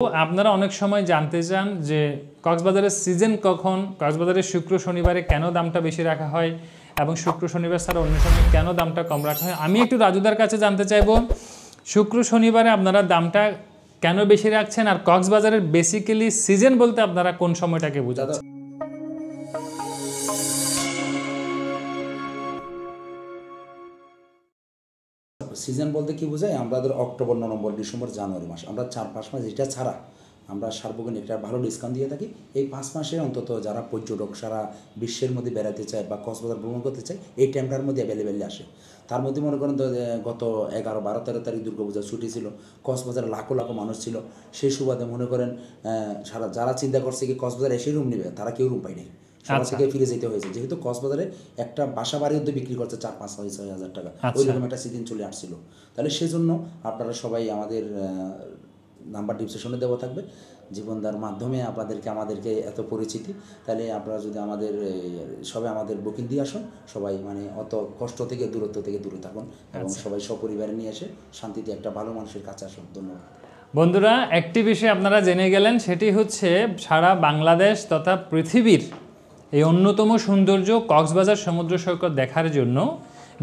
আপনারা অনেক সময় জানতে চান যে কক্সবাজারের সিজন কখন, কক্সবাজারের শুক্র শনিবারে কেন দামটা বেশি রাখা হয় এবং শুক্র শনিবার ছাড়া অন্য সময় কেন দামটা কম রাখা হয়। আমি একটু রাজুদার কাছে জানতে চাইবো শুক্র শনিবারে আপনারা দামটা কেন বেশি রাখছেন, আর কক্সবাজারের বেসিক্যালি সিজন বলতে আপনারা কোন সময়টাকে বোঝাচ্ছেন? সিজন বলতে কি বোঝায়? আমাদের অক্টোবর, নভেম্বর, ডিসেম্বর, জানুয়ারি মাস, আমরা 4-5 মাস এটা ছাড়া আমরা সার্বজনীন একটা ভালো ডিসকাউন্ট দিয়ে থাকি। এই 5 মাসে অন্তত যারা পর্যটক সারা বিশ্বের মধ্যে বেড়াতে চায় বা কক্সবাজার ভ্রমণ করতে চায় এই টাইমটার মধ্যে অ্যাভেলেবেল আসে। তার মধ্যে মনে করেন গত 11, 12, 13 তারিখ দুর্গাপূজার ছুটি ছিল, কক্সবাজারে লাখো লাখো মানুষ ছিল। সেই সুবাদে মনে করেন যারা চিন্তা করছে কি কক্সবাজার এসে রুম নেবে, তারা কেউ রুম পায়নি, সবার থেকে ফিরে যেতে হয়েছে। যেহেতু কক্সবাজারে একটা বাসা বাড়ি অব্দি বিক্রি করছে 4-5-6 হাজার টাকা, ওইরকম একটা সিজন চলে আসছিল। তাহলে সেজন্য আপনারা সবাই আমাদের নাম্বার ডিসক্রিপশনে দেওয়া থাকবে, জীবনদার মাধ্যমে আমাদেরকে এত পরিচিতি। তাহলে আপনারা যদি সবাই আমাদের বুকিং দিয়ে আসুন, সবাই মানে অত কষ্ট থেকে দূরত্ব থেকে দূরে থাকুন এবং সবাই সপরিবারে নিয়ে এসে শান্তিতে একটা ভালো মানুষের কাছে আসুন। ধন্যবাদ বন্ধুরা। একটি বিষয় আপনারা জেনে গেলেন, সেটি হচ্ছে সারা বাংলাদেশ তথা পৃথিবীর এই অন্যতম সৌন্দর্য কক্সবাজার সমুদ্র সৈকত দেখার জন্য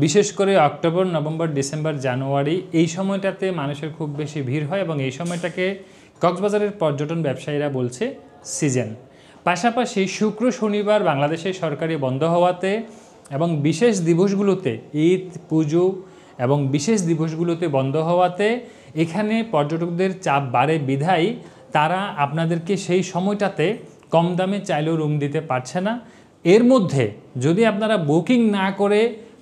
বিশেষ করে অক্টোবর, নভেম্বর, ডিসেম্বর, জানুয়ারি এই সময়টাতে মানুষের খুব বেশি ভিড় হয় এবং এই সময়টাকে কক্সবাজারের পর্যটন ব্যবসায়ীরা বলছে সিজন। পাশাপাশি শুক্র শনিবার বাংলাদেশের সরকারি বন্ধ হওয়াতে এবং বিশেষ দিবসগুলোতে, ঈদ, পুজো এবং বিশেষ দিবসগুলোতে বন্ধ হওয়াতে এখানে পর্যটকদের চাপ বাড়ে বিধায় তারা আপনাদেরকে সেই সময়টাতে কম দামে চাইলেও রুম দিতে পারছে না। এর মধ্যে যদি আপনারা বুকিং না করে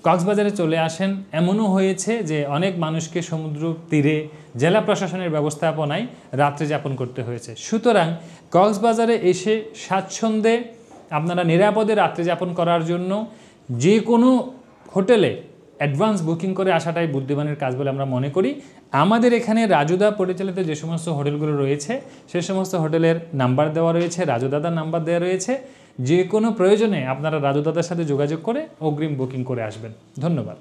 কক্সবাজারে চলে আসেন, এমনও হয়েছে যে অনেক মানুষকে সমুদ্র তীরে জেলা প্রশাসনের ব্যবস্থাপনায় রাত্রি যাপন করতে হয়েছে। সুতরাং কক্সবাজারে এসে স্বাচ্ছন্দ্যে আপনারা নিরাপদে রাত্রি যাপন করার জন্য যে কোনো হোটেলে অ্যাডভান্স বুকিং করে আসাটাই বুদ্ধিমানের কাজ বলে আমরা মনে করি। আমাদের এখানে রাজুদা পরিচালিত যে সমস্ত হোটেলগুলো রয়েছে সে সমস্ত হোটেলের নাম্বার দেওয়া রয়েছে, রাজুদাদার নাম্বার দেওয়া রয়েছে। যে কোনো প্রয়োজনে আপনারা রাজুদাদার সাথে যোগাযোগ করে অগ্রিম বুকিং করে আসবেন। ধন্যবাদ।